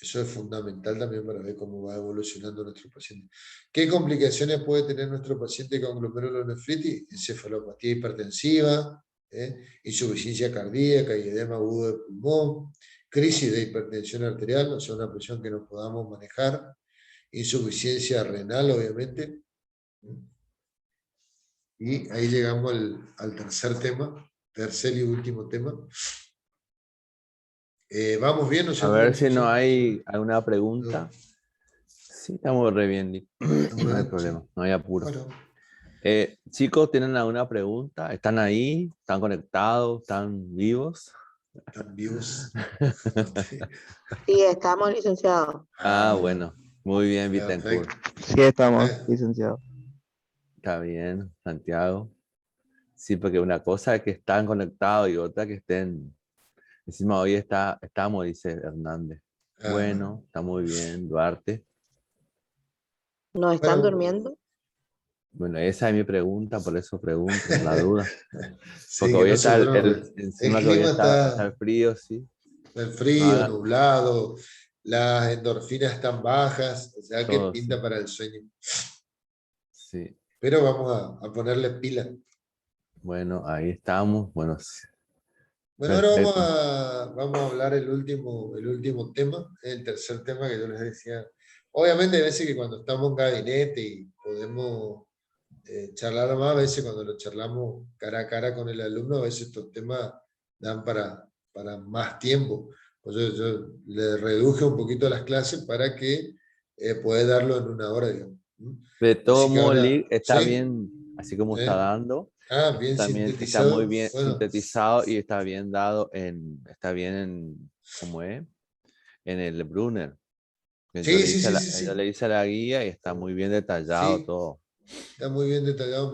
Eso es fundamental también para ver cómo va evolucionando nuestro paciente. ¿Qué complicaciones puede tener nuestro paciente con glomerulonefritis? Encefalopatía hipertensiva, insuficiencia cardíaca y edema agudo de pulmón, crisis de hipertensión arterial, o sea, una presión que no podamos manejar, insuficiencia renal, obviamente. Y ahí llegamos al tercer tema, tercer y último tema. Vamos bien, ¿no es A cierto? ver si no hay alguna pregunta. Sí, estamos re bien, Nick. No hay problema, no hay apuro. Bueno. Chicos, ¿tienen alguna pregunta? ¿Están ahí? ¿Están conectados? ¿Están vivos? ¿Están vivos? Sí, estamos, licenciado. Bueno. Muy bien, Bittencourt. Sí, estamos, licenciado. Está bien, Santiago. Sí, porque una cosa es que están conectados y otra que estén. Encima hoy estamos, dice Hernández. Bueno, está muy bien, Duarte. ¿No están durmiendo? Bueno, esa es mi pregunta, por eso pregunto, la duda. Sí, porque hoy está encima que hoy está el frío, sí. El frío, nublado, las endorfinas están bajas, o sea que pinta para el sueño. Sí. Pero vamos a ponerle pila. Bueno, ahí estamos. Bueno, ahora vamos a hablar el último tema, el tercer tema que yo les decía. Obviamente hay veces que cuando estamos en gabinete y podemos charlar más, a veces cuando lo charlamos cara a cara con el alumno, a veces estos temas dan para más tiempo. Pues yo le reduje un poquito las clases para que pueda darlo en 1 hora, digamos. De todo modo, ahora, está ¿sí? bien, así como está dando. Bien También sintetizado. está muy bien bueno. sintetizado y está bien dado ¿cómo es? En el Brunner. Sí. Yo le hice la guía y está muy bien detallado todo. Está muy bien detallado.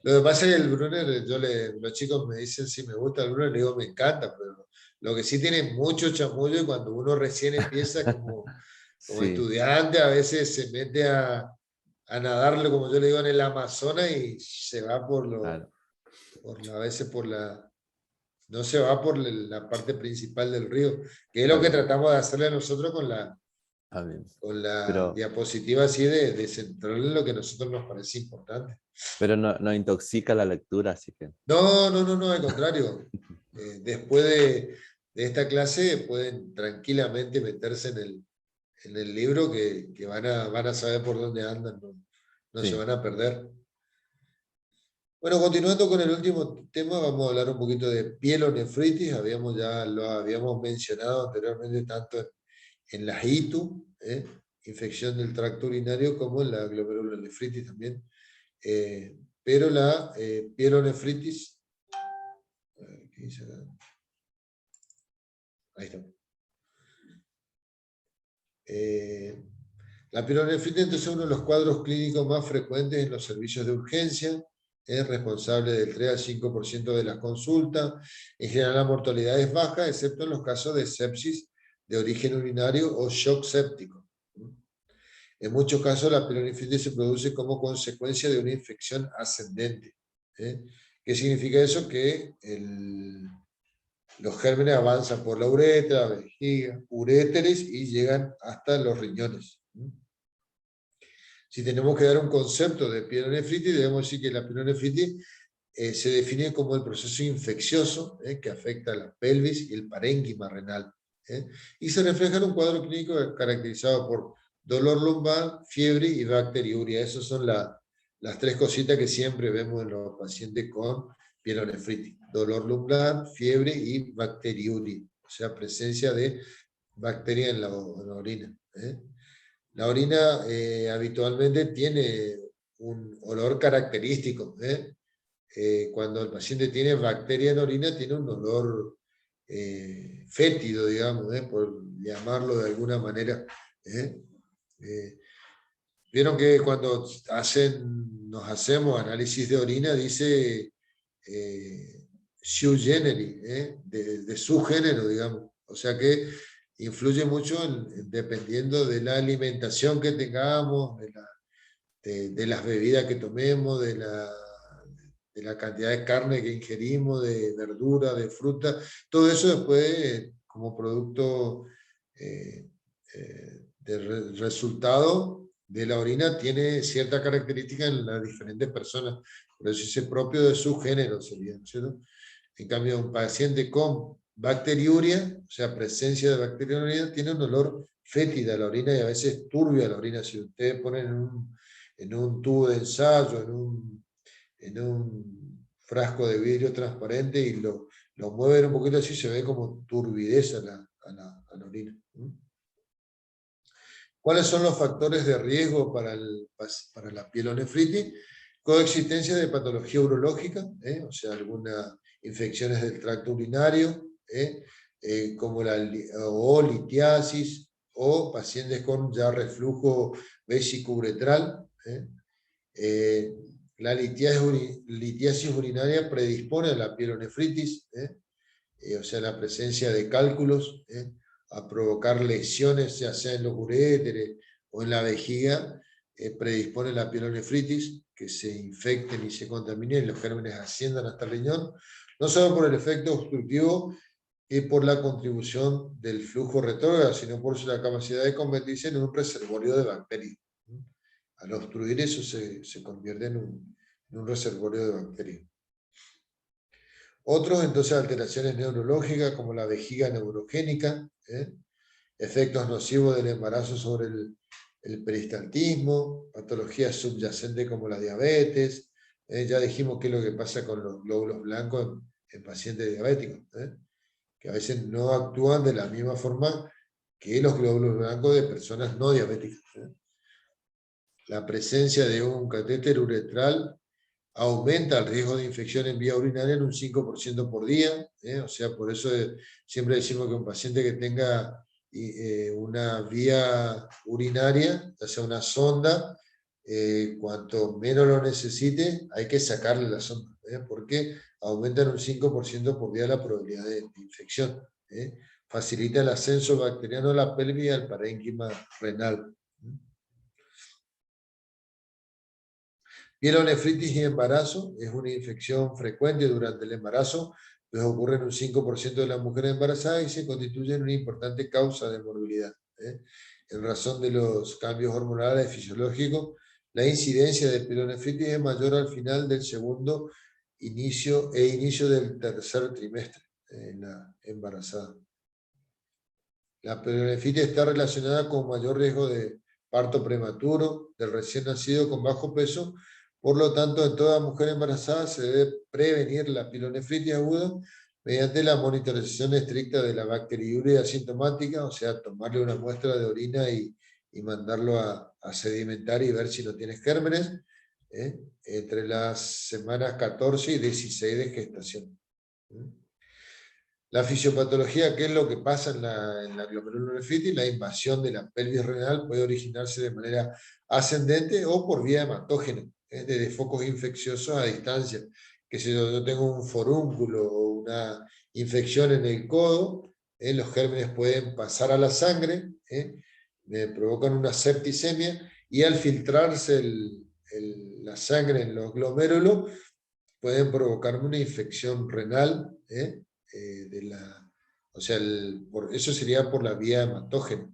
Lo que pasa es que el Brunner, los chicos me dicen si me gusta el Brunner, le digo me encanta, pero lo que sí tiene mucho chamullo y cuando uno recién empieza como sí. estudiante a veces se mete a a nadarlo, como yo le digo, en el Amazonas y se va Claro, a veces no se va por la parte principal del río, que es está lo que bien, tratamos de hacerle nosotros está bien. con la Pero, diapositiva así de centrar en lo que a nosotros nos parece importante. pero no intoxica la lectura, así que No, no, no, no, al contrario. Después de esta clase pueden tranquilamente meterse en el libro que van a saber por dónde andan, no se sí. van a perder. Bueno, continuando con el último tema, vamos a hablar un poquito de pielonefritis. Ya lo habíamos mencionado anteriormente tanto en la ITU, infección del tracto urinario, como en la glomerulonefritis también. Pero la pielonefritis, ¿qué dice acá? Ahí está. La pielonefritis entonces, es uno de los cuadros clínicos más frecuentes en los servicios de urgencia. Es responsable del 3 al 5% de las consultas. En general la mortalidad es baja, excepto en los casos de sepsis de origen urinario o shock séptico. En muchos casos la pielonefritis se produce como consecuencia de una infección ascendente. ¿Qué significa eso? Que los gérmenes avanzan por la uretra, la vejiga, uréteres y llegan hasta los riñones. Si tenemos que dar un concepto de pielonefritis, debemos decir que la pielonefritis se define como el proceso infeccioso que afecta a la pelvis y el parénquima renal. Y se refleja en un cuadro clínico caracterizado por dolor lumbar, fiebre y bacteriuria. Esas son las tres cositas que siempre vemos en los pacientes con pielonefritis. Dolor lumbar, fiebre y bacteriuria. O sea, presencia de bacteria en la orina. La orina habitualmente tiene un olor característico. Cuando el paciente tiene bacteria en orina, tiene un olor fétido, digamos, por llamarlo de alguna manera. ¿eh? Eh, Vieron que cuando nos hacemos análisis de orina, dice su generi, de su género, digamos. O sea que influye mucho dependiendo de la alimentación que tengamos, de las bebidas que tomemos, de la cantidad de carne que ingerimos, de verdura, de fruta. Todo eso después, como producto del resultado de la orina, tiene cierta característica en las diferentes personas. Por eso es propio de su género, sería, ¿no es cierto? En cambio, un paciente con bacteriuria, o sea, presencia de bacteria en la orina, tiene un olor fétida a la orina y a veces turbia a la orina. Si ustedes ponen en un tubo de ensayo, en un frasco de vidrio transparente y lo mueven un poquito así, se ve como turbidez a la orina. ¿Cuáles son los factores de riesgo para la pielonefritis? Coexistencia de patología urológica, o sea, algunas infecciones del tracto urinario, como o litiasis, o pacientes con ya reflujo vesicouretral. La litiasis urinaria predispone a la pielonefritis, o sea, la presencia de cálculos, a provocar lesiones, ya sea en los uréteres o en la vejiga, predispone la pielonefritis, que se infecten y se contaminen y los gérmenes asciendan hasta el riñón, no solo por el efecto obstructivo y por la contribución del flujo retrógrado, sino por la capacidad de convertirse en un reservorio de bacterias. Al obstruir eso se convierte en un reservorio de bacterias. Otros, entonces, alteraciones neurológicas como la vejiga neurogénica, efectos nocivos del embarazo sobre el peristaltismo, patologías subyacentes como la diabetes. Ya dijimos qué es lo que pasa con los glóbulos blancos en pacientes diabéticos, que a veces no actúan de la misma forma que los glóbulos blancos de personas no diabéticas. La presencia de un catéter uretral aumenta el riesgo de infección en vía urinaria en un 5% por día. O sea, por eso siempre decimos que un paciente que tenga una vía urinaria, ya sea una sonda, cuanto menos lo necesite, hay que sacarle la sonda, porque aumenta en un 5% por día la probabilidad de infección. Facilita el ascenso bacteriano a la pelvis y al parénquima renal. Pielonefritis y embarazo es una infección frecuente durante el embarazo, pues ocurre en un 5% de las mujeres embarazadas y se constituye en una importante causa de morbilidad. En razón de los cambios hormonales y fisiológicos, la incidencia de pielonefritis es mayor al final del segundo inicio del tercer trimestre en la embarazada. La pielonefritis está relacionada con mayor riesgo de parto prematuro, del recién nacido con bajo peso. Por lo tanto, en toda mujer embarazada se debe prevenir la pielonefritis aguda mediante la monitorización estricta de la bacteriuria asintomática, o sea, tomarle una muestra de orina y mandarlo a sedimentar y ver si no tiene gérmenes, entre las semanas 14 y 16 de gestación. La fisiopatología, ¿qué es lo que pasa en la glomerulonefritis? La invasión de la pelvis renal puede originarse de manera ascendente o por vía hematógena, desde focos infecciosos a distancia. Que si yo tengo un forúnculo o una infección en el codo, los gérmenes pueden pasar a la sangre, me provocan una septicemia, y al filtrarse la sangre en los glomérulos, pueden provocarme una infección renal, o sea, eso sería por la vía hematógena.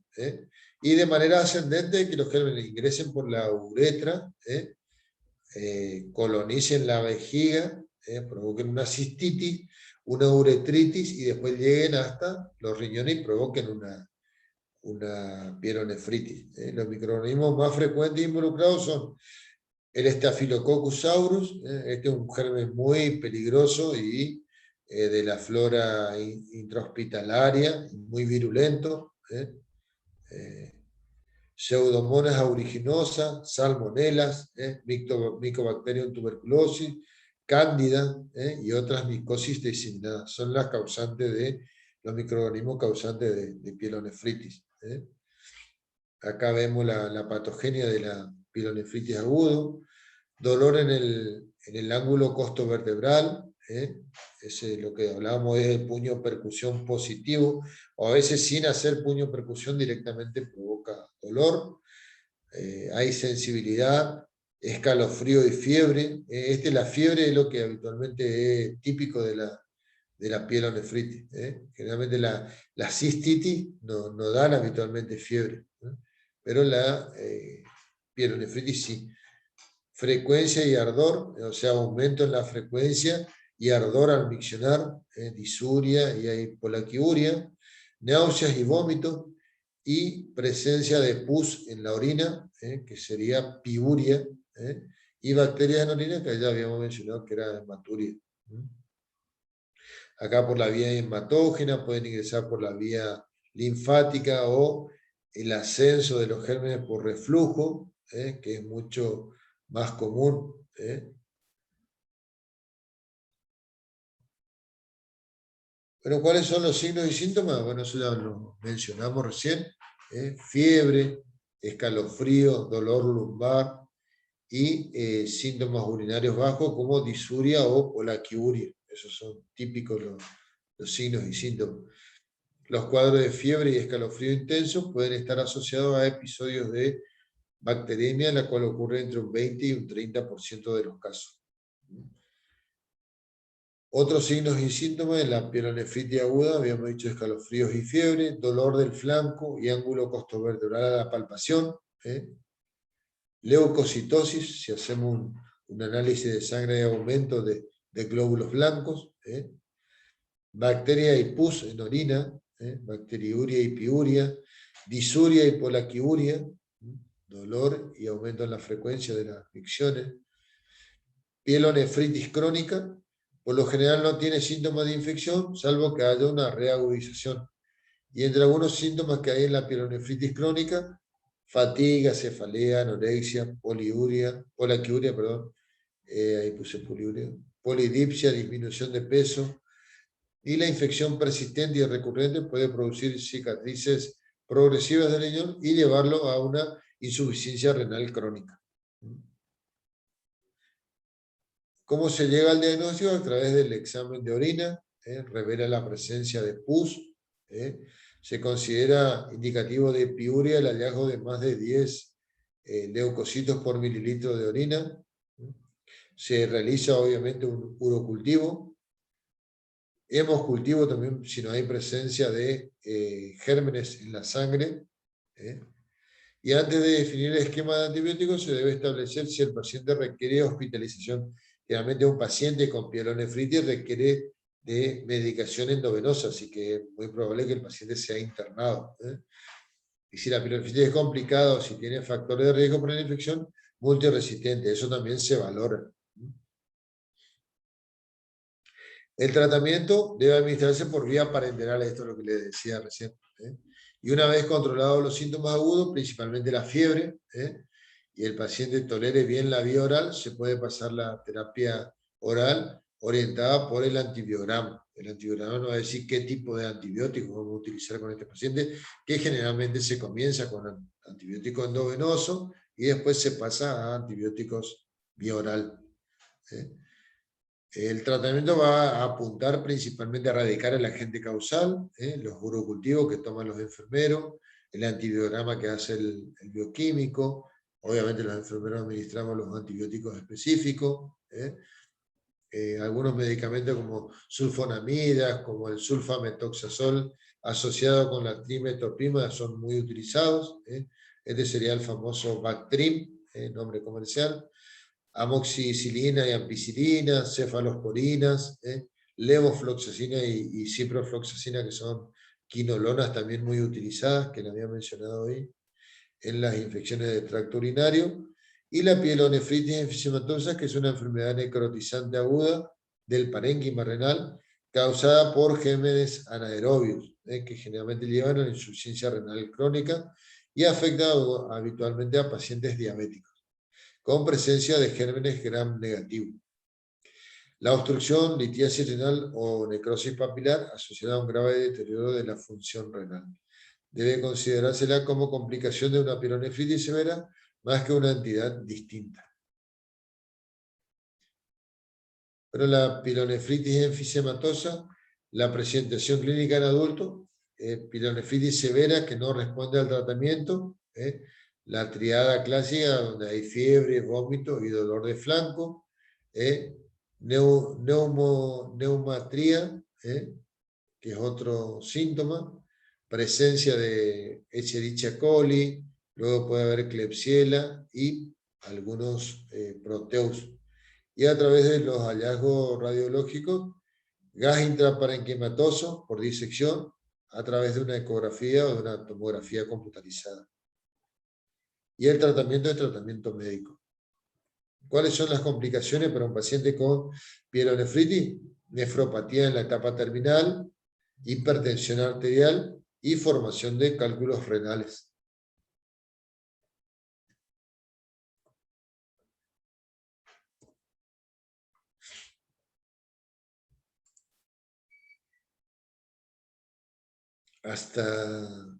Y de manera ascendente, que los gérmenes ingresen por la uretra, colonicen la vejiga, provoquen una cistitis, una uretritis, y después lleguen hasta los riñones y provoquen una pielonefritis. Los microorganismos más frecuentes involucrados son el Staphylococcus aureus, este es un germen muy peligroso y de la flora intrahospitalaria, muy virulento. Pseudomonas aeruginosa, salmonelas, Mycobacterium tuberculosis, cándida y otras micosis diseminadas. Son las causantes de los microorganismos causantes de pielonefritis. Acá vemos la patogenia de la pielonefritis agudo. Dolor en el ángulo costovertebral, ese, lo que hablábamos es el puño percusión positivo, o a veces sin hacer puño percusión directamente provoca dolor. Hay sensibilidad, escalofrío y fiebre. La fiebre es lo que habitualmente es típico de la pielonefritis. Generalmente la cistitis no dan habitualmente fiebre, pero la pielonefritis sí. Frecuencia y ardor, o sea, aumento en la frecuencia y ardor al miccionar, disuria y hipolaquiuria, náuseas y vómitos, y presencia de pus en la orina, que sería piuria, y bacterias en orina, que ya habíamos mencionado que era hematuria. Acá por la vía hematógena, pueden ingresar por la vía linfática o el ascenso de los gérmenes por reflujo, que es mucho más común. Pero ¿cuáles son los signos y síntomas? Bueno, eso ya lo mencionamos recién. Fiebre, escalofrío, dolor lumbar y síntomas urinarios bajos como disuria o polaquiuria. Esos son típicos los signos y síntomas. Los cuadros de fiebre y escalofrío intenso pueden estar asociados a episodios de bacteremia, la cual ocurre entre un 20 y un 30% de los casos. Otros signos y síntomas de la pielonefritis aguda, habíamos dicho escalofríos y fiebre, dolor del flanco y ángulo costovertebral a la palpación, leucocitosis, si hacemos un análisis de sangre de aumento de glóbulos blancos, bacteria y pus en orina, bacteriuria y piuria, disuria y polaquiuria, dolor y aumento en la frecuencia de las micciones, pielonefritis crónica. Por lo general no tiene síntomas de infección, salvo que haya una reagudización. Y entre algunos síntomas que hay en la pielonefritis crónica, fatiga, cefalea, anorexia, poliuria, ahí puse poliuria, polidipsia, disminución de peso, y la infección persistente y recurrente puede producir cicatrices progresivas del riñón y llevarlo a una insuficiencia renal crónica. ¿Cómo se llega al diagnóstico? A través del examen de orina, revela la presencia de pus, se considera indicativo de piuria el hallazgo de más de 10 leucocitos por mililitro de orina, Se realiza obviamente un urocultivo. Hemocultivo también si no hay presencia de gérmenes en la sangre. Y antes de definir el esquema de antibióticos se debe establecer si el paciente requiere hospitalización. Generalmente un paciente con pielonefritis requiere de medicación endovenosa, así que es muy probable que el paciente sea internado. Y si la pielonefritis es complicada o si tiene factores de riesgo para la infección, multiresistente, eso también se valora. El tratamiento debe administrarse por vía parenteral, esto es lo que les decía recién. Y una vez controlados los síntomas agudos, principalmente la fiebre, y el paciente tolere bien la vía oral, se puede pasar la terapia oral orientada por el antibiograma. El antibiograma nos va a decir qué tipo de antibióticos vamos a utilizar con este paciente, que generalmente se comienza con antibiótico endovenoso y después se pasa a antibióticos vía oral. El tratamiento va a apuntar principalmente a erradicar el agente causal, los urocultivos que toman los enfermeros, el antibiograma que hace el bioquímico, obviamente los enfermeros administramos los antibióticos específicos, algunos medicamentos como sulfonamidas, como el sulfametoxazol asociado con la trimetoprimida son muy utilizados. Este sería el famoso Bactrim, nombre comercial. Amoxicilina y ampicilina, cefalosporinas, levofloxacina y ciprofloxacina, que son quinolonas también muy utilizadas, que la había mencionado hoy, en las infecciones de tracto urinario, y la pielonefritis enfisematosa, que es una enfermedad necrotizante aguda del parénquima renal, causada por gérmenes anaerobios, que generalmente llevan a la insuficiencia renal crónica y afecta habitualmente a pacientes diabéticos, con presencia de gérmenes gram negativo. La obstrucción, litiasis renal o necrosis papilar asociada a un grave deterioro de la función renal. Debe considerársela como complicación de una pielonefritis severa más que una entidad distinta. Pero la pielonefritis enfisematosa, la presentación clínica en adultos, pielonefritis severa que no responde al tratamiento, la triada clásica donde hay fiebre, vómito y dolor de flanco, neumatría, que es otro síntoma, presencia de Escherichia coli, luego puede haber Klebsiella y algunos proteus. Y a través de los hallazgos radiológicos, gas intraparenquimatoso por disección, a través de una ecografía o de una tomografía computarizada. Y el tratamiento es tratamiento médico. ¿Cuáles son las complicaciones para un paciente con pielonefritis? Nefropatía en la etapa terminal, hipertensión arterial y formación de cálculos renales. Hasta